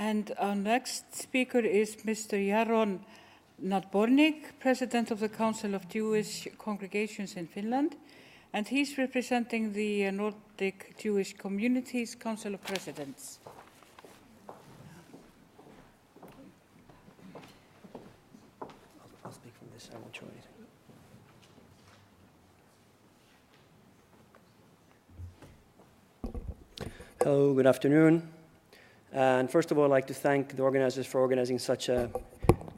And our next speaker is Mr. Yaron Nadbornik, President of the Council of Jewish Congregations in Finland, and he's representing the Nordic Jewish Communities Council of Presidents. I'll speak from this, I won't show anything. Hello, good afternoon. And first of all, I'd like to thank the organizers for organizing such a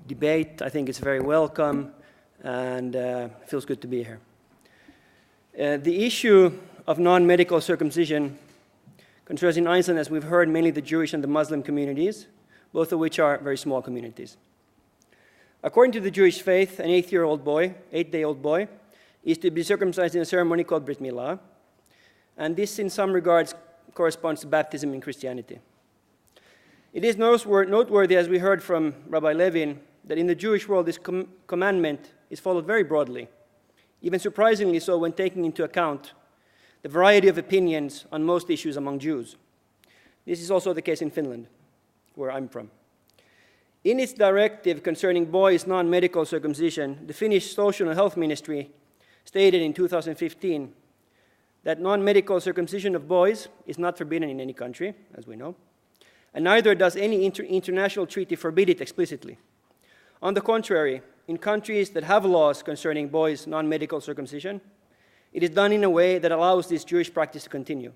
debate. I think it's very welcome and it feels good to be here. The issue of non-medical circumcision concerns in Iceland, as we've heard, mainly the Jewish and the Muslim communities, both of which are very small communities. According to the Jewish faith, an 8-day-old boy, is to be circumcised in a ceremony called Brit Milah, and this in some regards corresponds to baptism in Christianity. It is noteworthy, as we heard from Rabbi Levin, that in the Jewish world this commandment is followed very broadly, even surprisingly so when taking into account the variety of opinions on most issues among Jews. This is also the case in Finland, where I'm from. In its directive concerning boys' non-medical circumcision, the Finnish Social and Health Ministry stated in 2015 that non-medical circumcision of boys is not forbidden in any country, as we know, and neither does any international treaty forbid it explicitly. On the contrary, in countries that have laws concerning boys' non-medical circumcision, it is done in a way that allows this Jewish practice to continue.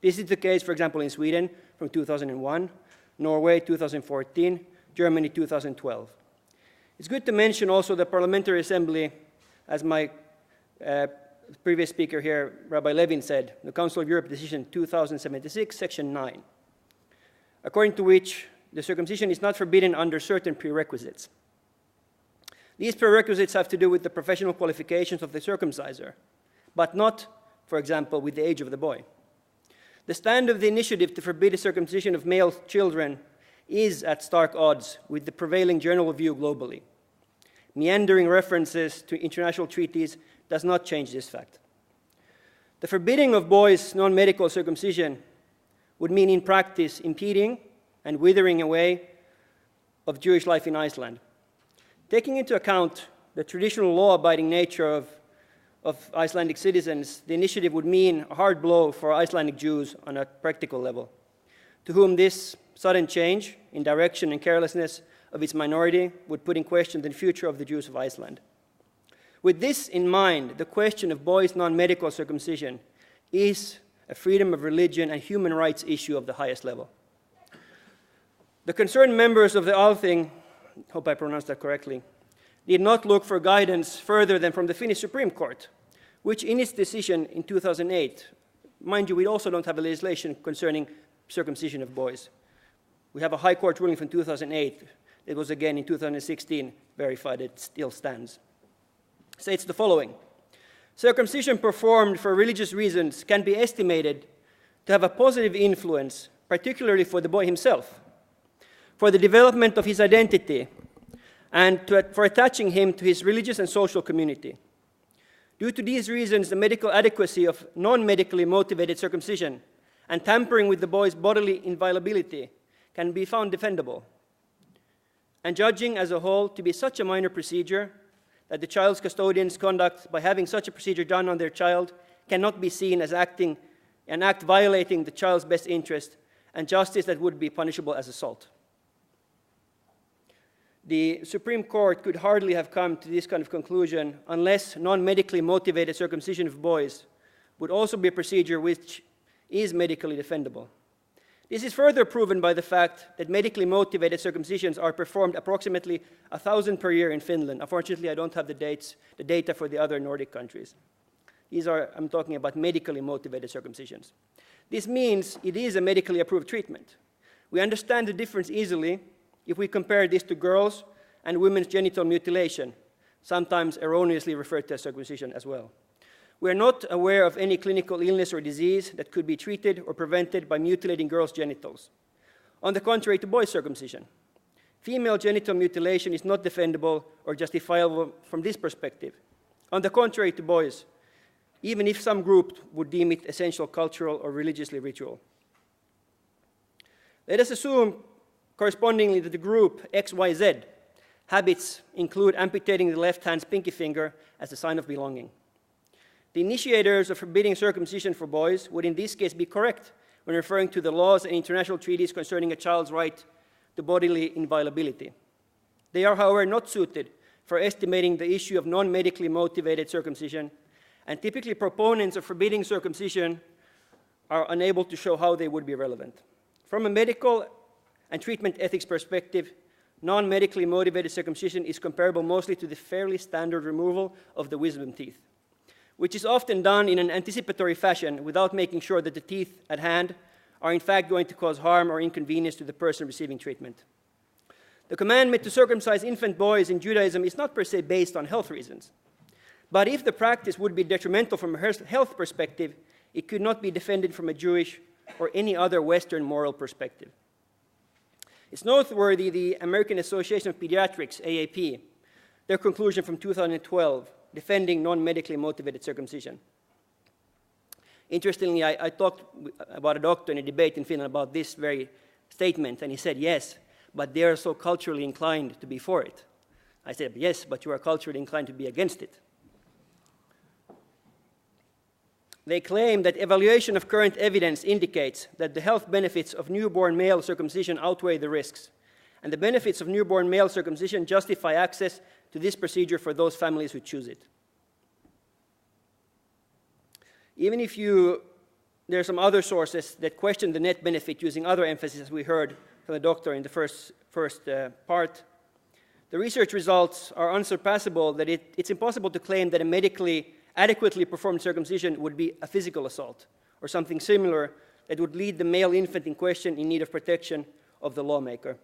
This is the case, for example, in Sweden from 2001, Norway 2014, Germany 2012. It's good to mention also the Parliamentary Assembly, as my previous speaker here, Rabbi Levin, said, the Council of Europe Decision 2076, Section 9. According to which the circumcision is not forbidden under certain prerequisites. These prerequisites have to do with the professional qualifications of the circumciser, but not, for example, with the age of the boy. The stand of the initiative to forbid the circumcision of male children is at stark odds with the prevailing general view globally. Meandering references to international treaties does not change this fact. The forbidding of boys' non-medical circumcision would mean in practice impeding and withering away of Jewish life in Iceland. Taking into account the traditional law-abiding nature of Icelandic citizens, the initiative would mean a hard blow for Icelandic Jews on a practical level, to whom this sudden change in direction and carelessness of its minority would put in question the future of the Jews of Iceland. With this in mind, the question of boys' non-medical circumcision is a freedom of religion and human rights issue of the highest level. The concerned members of the Althing, hope I pronounced that correctly, did not look for guidance further than from the Finnish Supreme Court, which in its decision in 2008, mind you, we also don't have a legislation concerning circumcision of boys. We have a High Court ruling from 2008. It was again in 2016 verified. It still stands. States the following. Circumcision performed for religious reasons can be estimated to have a positive influence, particularly for the boy himself, for the development of his identity, and for attaching him to his religious and social community. Due to these reasons, the medical adequacy of non-medically motivated circumcision and tampering with the boy's bodily inviolability can be found defendable, and judging as a whole to be such a minor procedure that the child's custodian's conduct by having such a procedure done on their child cannot be seen as an act violating the child's best interest and justice that would be punishable as assault. The Supreme Court could hardly have come to this kind of conclusion unless non-medically motivated circumcision of boys would also be a procedure which is medically defendable. This is further proven by the fact that medically motivated circumcisions are performed approximately 1,000 per year in Finland. Unfortunately, I don't have the data for the other Nordic countries. I'm talking about medically motivated circumcisions. This means it is a medically approved treatment. We understand the difference easily if we compare this to girls and women's genital mutilation, sometimes erroneously referred to as circumcision as well. We are not aware of any clinical illness or disease that could be treated or prevented by mutilating girls' genitals. On the contrary to boys' circumcision, female genital mutilation is not defendable or justifiable from this perspective. On the contrary to boys, even if some group would deem it essential cultural or religiously ritual. Let us assume Correspondingly to the group XYZ, habits include amputating the left hand's pinky finger as a sign of belonging. The initiators of forbidding circumcision for boys would in this case be correct when referring to the laws and international treaties concerning a child's right to bodily inviolability. They are, however, not suited for estimating the issue of non-medically motivated circumcision, and typically proponents of forbidding circumcision are unable to show how they would be relevant. From a medical and treatment ethics perspective, non-medically motivated circumcision is comparable mostly to the fairly standard removal of the wisdom teeth, which is often done in an anticipatory fashion without making sure that the teeth at hand are in fact going to cause harm or inconvenience to the person receiving treatment. The commandment to circumcise infant boys in Judaism is not per se based on health reasons. But if the practice would be detrimental from a health perspective, it could not be defended from a Jewish or any other Western moral perspective. It's noteworthy the American Association of Pediatrics, AAP, their conclusion from 2012, defending non-medically motivated circumcision. Interestingly, I talked about a doctor in a debate in Finland about this very statement, and he said, yes, but they are so culturally inclined to be for it. I said, yes, but you are culturally inclined to be against it. They claim that evaluation of current evidence indicates that the health benefits of newborn male circumcision outweigh the risks, and the benefits of newborn male circumcision justify access to this procedure for those families who choose it. Even if there are some other sources that question the net benefit using other emphasis, as we heard from the doctor in the first part, the research results are unsurpassable that it's impossible to claim that a medically adequately performed circumcision would be a physical assault or something similar that would lead the male infant in question in need of protection of the lawmaker.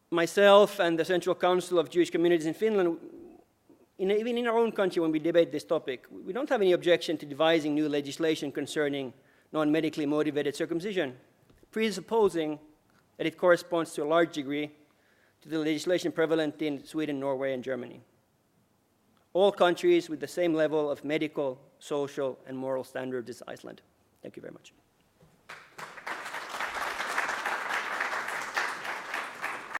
Myself and the Central Council of Jewish Communities in Finland, even in our own country when we debate this topic, we don't have any objection to devising new legislation concerning non-medically motivated circumcision, presupposing that it corresponds to a large degree to the legislation prevalent in Sweden, Norway, and Germany. All countries with the same level of medical, social, and moral standards as Iceland. Thank you very much.